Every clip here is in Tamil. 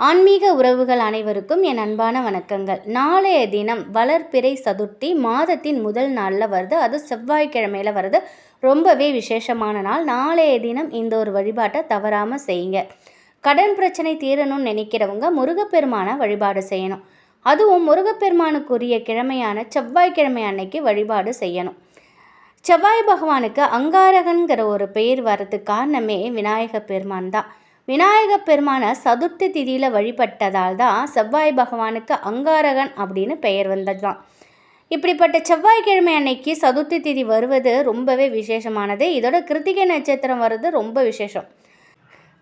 ஆன்மீக உறவுகள் அனைவருக்கும் என் அன்பான வணக்கங்கள். நாளைய தினம் வளர்பிறை சதுர்த்தி மாதத்தின் முதல் நாளில் வருது. அது செவ்வாய்க்கிழமையில் வருது. ரொம்பவே விசேஷமான நாள். நாளைய தினம் இந்த ஒரு வழிபாட்டை தவறாமல் செய்யுங்க. கடன் பிரச்சனை தீரணும்னு நினைக்கிறவங்க முருகப்பெருமான வழிபாடு செய்யணும். அதுவும் முருகப்பெருமானுக்குரிய கிழமையான செவ்வாய்க்கிழமை அன்னைக்கு வழிபாடு செய்யணும். செவ்வாய் பகவானுக்கு அங்காரகன்கிற ஒரு பெயர் வர்றதுக்கு காரணமே விநாயக பெருமான் தான். விநாயக பெருமானை சதுர்த்தி திதியில் வழிபட்டதால் தான் செவ்வாய் பகவானுக்கு அங்காரகன் அப்படின்னு பெயர் வந்தது தான். இப்படிப்பட்ட செவ்வாய்க்கிழமை அன்னைக்கு சதுர்த்தி திதி வருவது ரொம்பவே விசேஷமானது. இதோட கிருத்திகை நட்சத்திரம் வர்றது ரொம்ப விசேஷம்.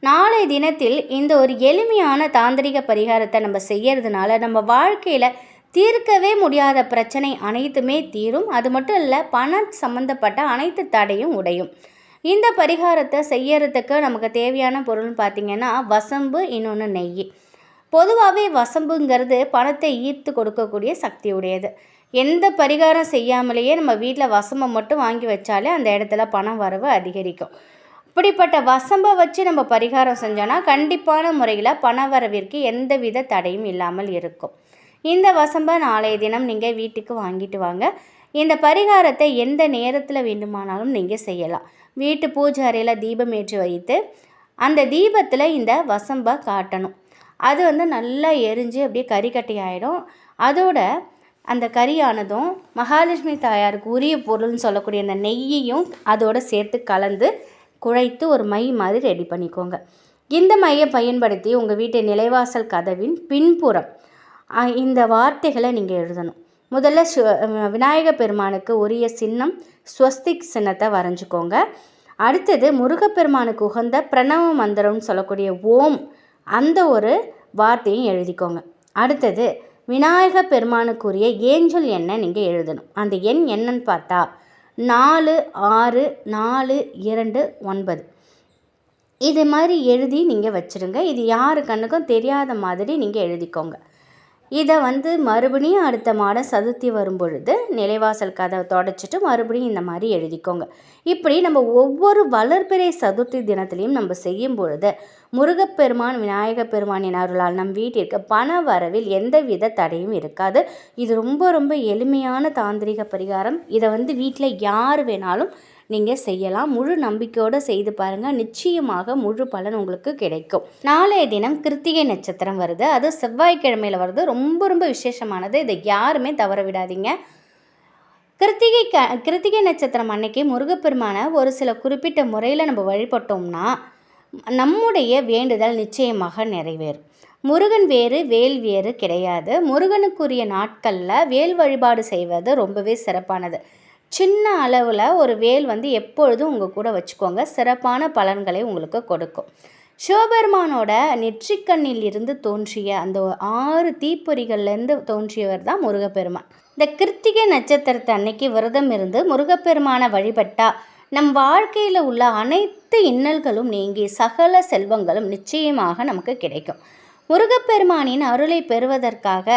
நாளை தினத்தில் இந்த ஒரு எளிமையான தாந்திரிக பரிகாரத்தை நம்ம செய்யறதுனால நம்ம வாழ்க்கையில் தீர்க்கவே முடியாத பிரச்சனை அனைத்துமே தீரும். அது மட்டும் இல்லை, பணம் சம்மந்தப்பட்ட அனைத்து தடையும் உடையும். இந்த பரிகாரத்தை செய்யறதுக்கு நமக்கு தேவையான பொருள்னு பார்த்திங்கன்னா வசம்பு, இன்னொன்று நெய். பொதுவாகவே வசம்புங்கிறது பணத்தை ஈர்த்து கொடுக்கக்கூடிய சக்தி உடையது. எந்த பரிகாரம் செய்யாமலேயே நம்ம வீட்டில் வசம்பை மட்டும் வாங்கி வச்சாலே அந்த இடத்துல பணம் வரவு அதிகரிக்கும். இப்படிப்பட்ட வசம்பை வச்சு நம்ம பரிகாரம் செஞ்சோன்னா கண்டிப்பான முறையில் பண வரவிற்கு எந்தவித தடையும் இல்லாமல் இருக்கும். இந்த வசம்பை நாளைய தினம் நீங்கள் வீட்டுக்கு வாங்கிட்டு வாங்க. இந்த பரிகாரத்தை எந்த நேரத்தில் வேண்டுமானாலும் நீங்கள் செய்யலாம். வீட்டு பூஜை அறையில் தீபம் ஏற்றி வைத்து அந்த தீபத்தில் இந்த வசம்பை காட்டணும். அது நல்லா எரிஞ்சு அப்படியே கறிக்கட்டி ஆகிடும். அதோட அந்த கறியானதும் மகாலட்சுமி தாயாருக்கு உரிய பொருள்னு சொல்லக்கூடிய அந்த நெய்யையும் அதோடு சேர்த்து கலந்து குழைத்து ஒரு மை மாதிரி ரெடி பண்ணிக்கோங்க. இந்த மையை பயன்படுத்தி உங்கள் வீட்டு நிலைவாசல் கதவின் பின்புறம் இந்த வார்த்தைகளை நீங்கள் எழுதணும். முதல்ல விநாயக பெருமானுக்கு உரிய சின்னம் ஸ்வஸ்திக் சின்னத்தை வரைஞ்சிக்கோங்க. அடுத்தது முருகப்பெருமானுக்கு உகந்த பிரணவ மந்திரம்னு சொல்லக்கூடிய ஓம் அந்த ஒரு வார்த்தையும் எழுதிக்கோங்க. அடுத்தது விநாயக பெருமானுக்குரிய ஏஞ்சல் எண்ணை நீங்கள் எழுதணும். அந்த எண் என்னன்னு பார்த்தா 464229. இது மாதிரி எழுதி நீங்கள் வச்சுருங்க. இது யாரு கண்ணுக்கும் தெரியாத மாதிரி நீங்கள் எழுதிக்கோங்க. இதை மறுபடியும் அடுத்த மாதம் சதுர்த்தி வரும் பொழுது நிலைவாசல் கதவை தொடச்சிட்டு மறுபடியும் இந்த மாதிரி எழுதிக்கோங்க. இப்படி நம்ம ஒவ்வொரு வளர்பிறை சதுர்த்தி தினத்திலையும் நம்ம செய்யும் பொழுது முருகப்பெருமான் விநாயக பெருமானின் அருளால் நம் வீட்டிற்கு பண வரவில் எந்தவித தடையும் இருக்காது. இது ரொம்ப ரொம்ப எளிமையான தாந்திரிக பரிகாரம். இதை வீட்டில் யார் வேணாலும் நீங்கள் செய்யலாம். முழு நம்பிக்கையோடு செய்து பாருங்கள். நிச்சயமாக முழு பலன் உங்களுக்கு கிடைக்கும். நாளைய தினம் கிருத்திகை நட்சத்திரம் வருது. அது செவ்வாய்க்கிழமையில் வருது. ரொம்ப ரொம்ப விசேஷமானது. இதை யாருமே தவற விடாதீங்க. கிருத்திகை நட்சத்திரம் அன்னைக்கு முருகப்பெருமான ஒரு சில குறிப்பிட்ட முறையில் நம்ம வழிபட்டோம்னா நம்முடைய வேண்டுதல் நிச்சயமாக நிறைவேறும். முருகன் வேறு வேல் வேறு கிடையாது. முருகனுக்குரிய நாட்களில் வேல் வழிபாடு செய்வது ரொம்பவே சிறப்பானது. சின்ன அளவில் ஒரு வேல் எப்பொழுதும் உங்கள் கூட வச்சுக்கோங்க. சிறப்பான பலன்களை உங்களுக்கு கொடுக்கும். சிவபெருமானோட நெற்றிக்கண்ணில் இருந்து தோன்றிய அந்த 6 தீப்பொறிகள்லேருந்து தோன்றியவர் தான் முருகப்பெருமான். இந்த கிருத்திகை நட்சத்திரத்தை அன்னைக்கு விரதம் இருந்து முருகப்பெருமானை வழிபட்டா நம் வாழ்க்கையில் உள்ள அனைத்து இன்னல்களும் நீங்கி சகல செல்வங்களும் நிச்சயமாக நமக்கு கிடைக்கும். முருகப்பெருமானின் அருளை பெறுவதற்காக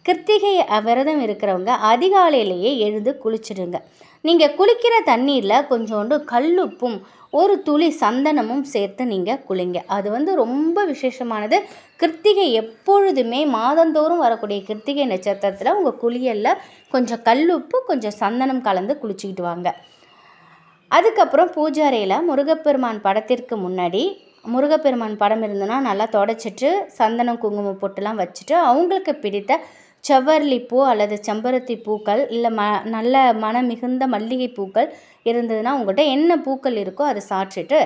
கிருத்திகை விரதம் இருக்கிறவங்க அதிகாலையிலேயே எழுந்து குளிச்சிடுங்க. நீங்கள் குளிக்கிற தண்ணீரில் கொஞ்சோண்டு கல்லுப்பும் ஒரு துளி சந்தனமும் சேர்த்து நீங்கள் குளிங்க. அது ரொம்ப விசேஷமானது. கிருத்திகை எப்பொழுதுமே மாதந்தோறும் வரக்கூடிய கிருத்திகை நட்சத்திரத்தில் உங்கள் குளியலில் கொஞ்சம் கல்லுப்பு கொஞ்சம் சந்தனம் கலந்து குளிச்சுக்கிட்டு வாங்க. அதுக்கப்புறம் பூஜை அறையில் முருகப்பெருமான் படத்திற்கு முன்னாடி முருகப்பெருமான் படம் இருந்ததுன்னா நல்லா தொடச்சிட்டு சந்தனம் குங்குமம் போட்டுலாம் வச்சுட்டு அவங்களுக்கு பிடித்த செவ்வரளி பூ அல்லது செம்பருத்தி பூக்கள் இல்லை நல்ல மனம் மிகுந்த மல்லிகை பூக்கள் இருந்ததுன்னா உங்கள்கிட்ட என்ன பூக்கள் இருக்கோ அதை சாப்பிட்டுட்டு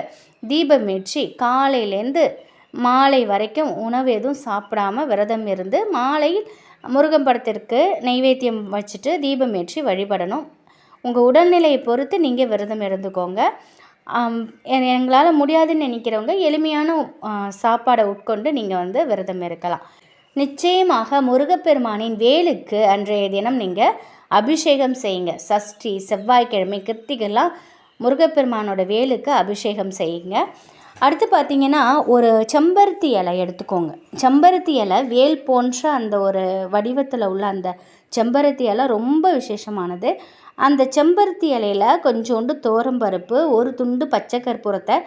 தீபம் ஏற்றி காலையிலேருந்து மாலை வரைக்கும் உணவு எதுவும் சாப்பிடாமல் விரதம் இருந்து மாலையில் முருகன் படத்திற்கு நைவேத்தியம் வச்சுட்டு தீபம் ஏற்றி வழிபடணும். உங்கள் உடல்நிலையை பொறுத்து நீங்கள் விரதம் இருந்துக்கோங்க. எங்களால் முடியாதுன்னு நினைக்கிறவங்க எளிமையான சாப்பாடை உட்கொண்டு நீங்கள் விரதம் இருக்கலாம். நிச்சயமாக முருகப்பெருமானின் வேலுக்கு அன்றைய தினம் நீங்கள் அபிஷேகம் செய்யுங்க. சஷ்டி, செவ்வாய்க்கிழமை, கிருத்திகெல்லாம் முருகப்பெருமானோட வேலுக்கு அபிஷேகம் செய்யுங்க. அடுத்து பார்த்திங்கன்னா ஒரு செம்பருத்தி இலை எடுத்துக்கோங்க. செம்பருத்தி இலை வேல் போன்ற அந்த ஒரு வடிவத்தில் உள்ள அந்த செம்பருத்தி இலை ரொம்ப விசேஷமானது. அந்த செம்பருத்தி இலையில் கொஞ்சோண்டு தோரம்பருப்பு, ஒரு துண்டு பச்சை கற்பூரத்தை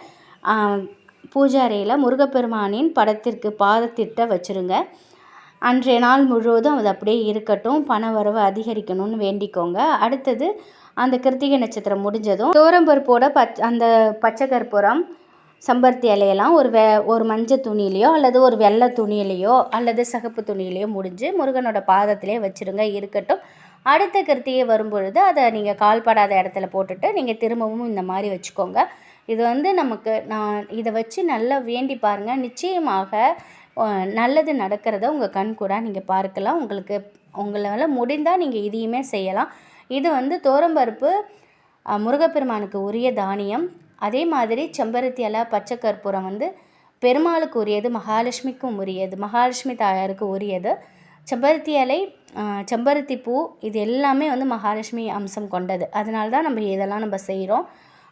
பூஜை அறையில் முருகப்பெருமானின் படத்திற்கு பாதத்திட்ட வச்சுருங்க. அன்றைய நாள் முழுவதும் அது அப்படியே இருக்கட்டும். பண வரவு அதிகரிக்கணும்னு வேண்டிக்கோங்க. அடுத்தது அந்த கிருத்திகை நட்சத்திரம் முடிஞ்சதும் துவரம்பருப்போட அந்த பச்சை கற்பூரம், செம்பருத்தி இலையெல்லாம் ஒரு மஞ்சள் துணியிலையோ அல்லது ஒரு வெள்ளை துணியிலையோ அல்லது சிகப்பு துணியிலையோ முடிஞ்சு முருகனோட பாதத்திலே வச்சுருங்க, இருக்கட்டும். அடுத்த கிருத்திகை வரும்பொழுது அதை நீங்கள் கால்படாத இடத்துல போட்டுட்டு நீங்கள் திரும்பவும் இந்த மாதிரி வச்சுக்கோங்க. இது நமக்கு நான் இதை வச்சு நல்லா வேண்டி பாருங்கள். நிச்சயமாக நல்லது நடக்கிறத உங்கள் கண் கூட நீங்கள் பார்க்கலாம். உங்களால் முடிந்தால் நீங்கள் இதையுமே செய்யலாம். இது துவரம்பருப்பு முருகப்பெருமானுக்கு உரிய தானியம். அதே மாதிரி செம்பருத்தி இலை, பச்சை கற்பூரம் பெருமாளுக்கு உரியது, மகாலட்சுமிக்கும் உரியது, மகாலட்சுமி தாயாருக்கு உரியது. செம்பருத்தி இலை, செம்பருத்தி பூ, இது எல்லாமே மகாலட்சுமி அம்சம் கொண்டது. அதனால தான் நம்ம இதெல்லாம் நம்ம செய்கிறோம்.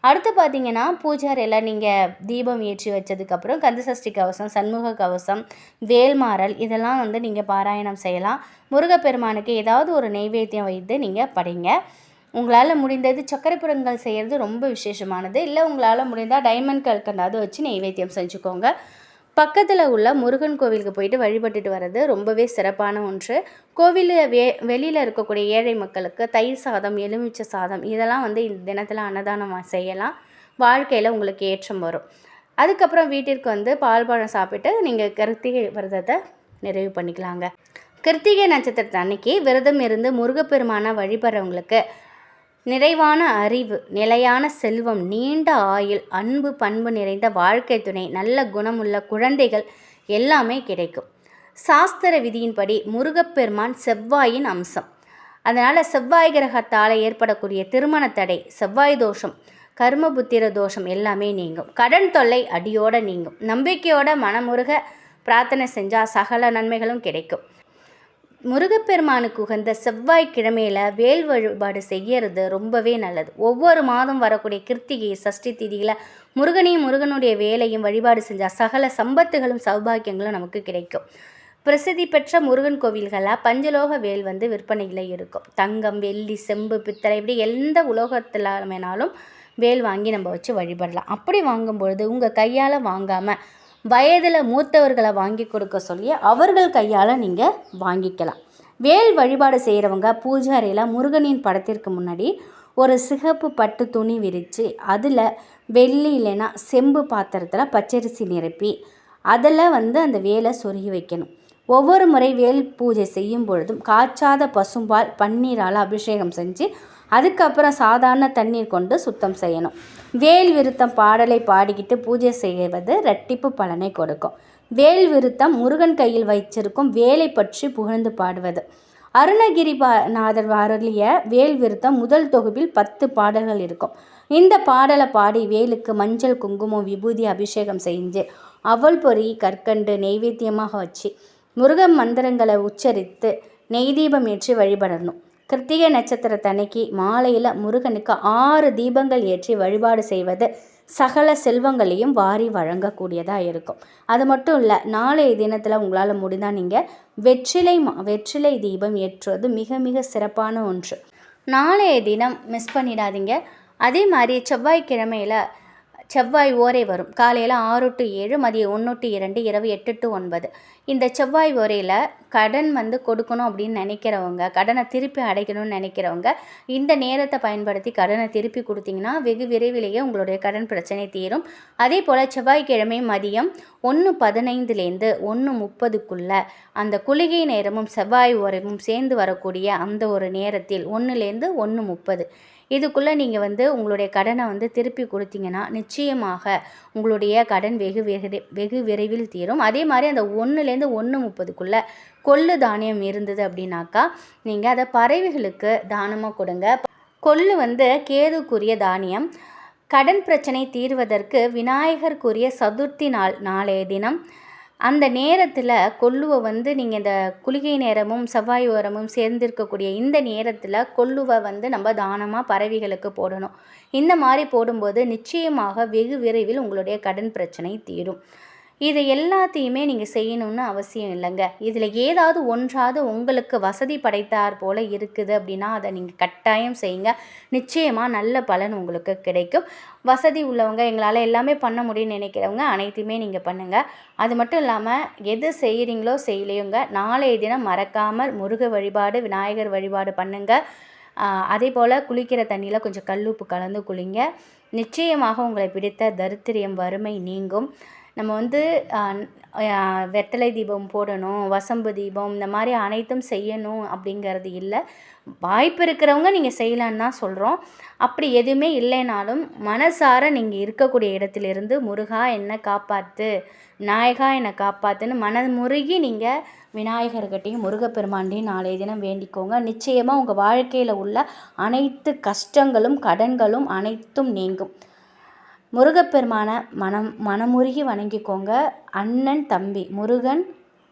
அடுத்து பார்த்திங்கன்னா, பூஜை அறையில் நீங்கள் தீபம் ஏற்றி வச்சதுக்கப்புறம் கந்தசஷ்டி கவசம், சண்முக கவசம், வேல்மாறல் இதெல்லாம் நீங்கள் பாராயணம் செய்யலாம். முருகப்பெருமானுக்கு ஏதாவது ஒரு நெய்வேத்தியம் வைத்து நீங்கள் படைங்க. உங்களால் முடிந்தது சர்க்கரை பொங்கல் செய்கிறது ரொம்ப விசேஷமானது. இல்லை உங்களால் முடிந்தால் டைமண்ட் கல்கண்டாவது வச்சு நெய்வேத்தியம் செஞ்சுக்கோங்க. பக்கத்தில் உள்ள முருகன் கோவிலுக்கு போயிட்டு வழிபட்டுட்டு வர்றது ரொம்பவே சிறப்பான ஒன்று. கோவிலில் வெளியில் இருக்கக்கூடிய ஏழை மக்களுக்கு தயிர் சாதம், எலுமிச்சை சாதம் இதெல்லாம் இந்த தினத்தில் அன்னதானம் செய்யலாம். வாழ்க்கையில் உங்களுக்கு ஏற்றம் வரும். அதுக்கப்புறம் வீட்டிற்கு பால் பழம் சாப்பிட்டு நீங்கள் கிருத்திகை விரதத்தை நிறைவு பண்ணிக்கலாங்க. கிருத்திகை நட்சத்திரத்தை அன்னைக்கு விரதம் இருந்து முருகப்பெருமான வழிபடுறவங்களுக்கு நிறைவான அறிவு, நிலையான செல்வம், நீண்ட ஆயுள், அன்பு, பண்பு நிறைந்த வாழ்க்கை துணை, நல்ல குணமுள்ள குழந்தைகள் எல்லாமே கிடைக்கும். சாஸ்திர விதியின்படி முருகப்பெருமான் செவ்வாயின் அம்சம். அதனால் செவ்வாய் கிரகத்தால் ஏற்படக்கூடிய திருமண தடை, செவ்வாய் தோஷம், கர்மபுத்திர தோஷம் எல்லாமே நீங்கும். கடன் தொல்லை அடியோடு நீங்கும். நம்பிக்கையோட மனமுருக பிரார்த்தனை செஞ்சால் சகல நன்மைகளும் கிடைக்கும். முருகப்பெருமானுக்கு உகந்த செவ்வாய்க்கிழமையில் வேல் வழிபாடு செய்கிறது ரொம்பவே நல்லது. ஒவ்வொரு மாதம் வரக்கூடிய கிருத்திகை, சஷ்டி திதியில் முருகனுடைய வேலையும் வழிபாடு செஞ்சால் சகல சம்பத்துகளும் சௌபாக்கியங்களும் நமக்கு கிடைக்கும். பிரசித்தி பெற்ற முருகன் கோவில்களில் பஞ்சலோக வேல் விற்பனையில் இருக்கும். தங்கம், வெள்ளி, செம்பு, பித்தளை இப்படி எந்த உலோகத்தில் வேணாலும் வேல் வாங்கி நம்ம வச்சு வழிபடலாம். அப்படி வாங்கும்பொழுது உங்கள் கையால் வாங்காமல் வயதில் மூத்தவர்களை வாங்கி கொடுக்க சொல்லி அவர்கள் கையால் நீங்கள் வாங்கிக்கலாம். வேல் வழிபாடு செய்கிறவங்க பூஜை அறையில் முருகனின் படத்திற்கு முன்னாடி ஒரு சிகப்பு பட்டு துணி விரித்து அதில் வெள்ளி இல்லைன்னா செம்பு பாத்திரத்தில் பச்சரிசி நிரப்பி அதில் அந்த வேலை சொருகி வைக்கணும். ஒவ்வொரு முறை வேல் பூஜை செய்யும் பொழுதும் காய்ச்சாத பசும்பால், பன்னீரால் அபிஷேகம் செஞ்சு அதுக்கப்புறம் சாதாரண தண்ணீர் கொண்டு சுத்தம் செய்யணும். வேல் விருத்தம் பாடலை பாடிக்கிட்டு பூஜை செய்வது இரட்டிப்பு பலனை கொடுக்கும். வேல் விருத்தம் முருகன் கையில் வைச்சிருக்கும் வேலை பற்றி புகழ்ந்து பாடுவது. அருணகிரிநாதர் அருளிய வேல் விருத்தம் முதல் தொகுப்பில் 10 பாடல்கள் இருக்கும். இந்த பாடலை பாடி வேலுக்கு மஞ்சள், குங்குமம், விபூதி அபிஷேகம் செஞ்சு அவல் பொறி, கற்கண்டு நெய்வேத்தியமாக வச்சு முருகன் மந்திரங்களை உச்சரித்து நெய் தீபம் ஏற்றி வழிபடணும். கிருத்திகை நட்சத்திரத்தன்னைக்கு மாலையில் முருகனுக்கு 6 தீபங்கள் ஏற்றி வழிபாடு செய்வது சகல செல்வங்களையும் வாரி வழங்கக்கூடியதாக இருக்கும். அது மட்டும் இல்லை, நாளைய தினத்தில் உங்களால் முடிந்தால் நீங்கள் வெற்றிலை தீபம் ஏற்றுவது மிக மிக சிறப்பான ஒன்று. நாளைய தினம் மிஸ் பண்ணிடாதீங்க. அதே மாதிரி செவ்வாய்க்கிழமையில் செவ்வாய் ஓரை வரும். காலையில் 6 to 7, மதியம் 1 to 2, இரவு 8 to 9. இந்த செவ்வாய் ஓரையில் கடன் கொடுக்கணும் அப்படின்னு நினைக்கிறவங்க, கடனை திருப்பி அடைக்கணும்னு நினைக்கிறவங்க இந்த நேரத்தை பயன்படுத்தி கடனை திருப்பி கொடுத்தீங்கன்னா வெகு விரைவிலேயே உங்களுடைய கடன் பிரச்சனை தீரும். அதே போல் செவ்வாய்க்கிழமை மதியம் 1:15 1:30 அந்த குளிகை நேரமும் செவ்வாய் ஓரையும் சேர்ந்து வரக்கூடிய அந்த ஒரு நேரத்தில் 1 to 1:30 இதுக்குள்ளே நீங்கள் உங்களுடைய கடனை திருப்பி கொடுத்தீங்கன்னா நிச்சயமாக உங்களுடைய கடன் வெகு விரைவில் தீரும். அதே மாதிரி அந்த 1 to 1:30 கொள்ளு தானியம் இருந்தது அப்படின்னாக்கா நீங்கள் அதை பறவைகளுக்கு தானமாக கொடுங்க. கொள்ளு கேதுக்குரிய தானியம். கடன் பிரச்சனை தீர்வதற்கு விநாயகருக்குரிய சதுர்த்தி நாளைய தினம் அந்த நேரத்தில் கொள்ளுவை நீங்கள் இந்த குளிகை நேரமும் செவ்வாய் ஓரமும் சேர்ந்திருக்கக்கூடிய இந்த நேரத்தில் கொள்ளுவை நம்ம தானமாக பறவைகளுக்கு போடணும். இந்த மாதிரி போடும்போது நிச்சயமாக வெகு விரைவில் உங்களுடைய கடன் பிரச்சனை தீரும். இது எல்லாத்தையுமே நீங்கள் செய்யணும்னு அவசியம் இல்லைங்க. இதில் ஏதாவது ஒன்றாவது உங்களுக்கு வசதி படைத்தார் போல் இருக்குது அப்படின்னா அதை நீங்கள் கட்டாயம் செய்யுங்க. நிச்சயமாக நல்ல பலன் உங்களுக்கு கிடைக்கும். வசதி உள்ளவங்க, எங்களால் எல்லாமே பண்ண முடியும்னு நினைக்கிறவங்க அனைத்தையுமே நீங்கள் பண்ணுங்கள். அது மட்டும் இல்லாமல் எது செய்கிறீங்களோ செய்யலையுங்க, நாளைய தினம் மறக்காமல் முருக வழிபாடு, விநாயகர் வழிபாடு பண்ணுங்கள். அதே போல் குளிக்கிற தண்ணியில் கொஞ்சம் கல்லுப்பு கலந்து குளிங்க. நிச்சயமாக உங்களை பிடித்த தரித்திரியம், வறுமை நீங்கும். நம்ம வெத்தலை தீபம் போடணும், வசம்பு தீபம், இந்த மாதிரி அனைத்தும் செய்யணும் அப்படிங்கிறது இல்லை. வாய்ப்பு இருக்கிறவங்க நீங்கள் செய்யலான்னு தான் சொல்கிறோம். அப்படி எதுவுமே இல்லைனாலும் மனசார நீங்கள் இருக்கக்கூடிய இடத்துலேருந்து முருகா என்னை காப்பாற்று, விநாயகா என்னை காப்பாற்றுன்னு மனமுருகி நீங்கள் விநாயகர்கிட்டையும் முருகப்பெருமாண்டையும் நாளைய தினம் வேண்டிக்கோங்க. நிச்சயமாக உங்கள் வாழ்க்கையில் உள்ள அனைத்து கஷ்டங்களும் கடன்களும் அனைத்தும் நீங்கும். முருகப்பெருமான மனமுருகி வணங்கிக்கோங்க. அண்ணன் தம்பி முருகன்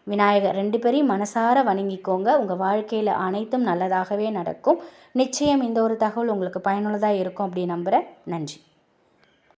விநாயகர் 2 பேரையும் மனசார வணங்கிக்கோங்க. உங்கள் வாழ்க்கையில் அனைத்தும் நல்லதாகவே நடக்கும். நிச்சயம் இந்த ஒரு தகவல் உங்களுக்கு பயனுள்ளதாக இருக்கும் அப்படி நம்புகிறேன். நன்றி.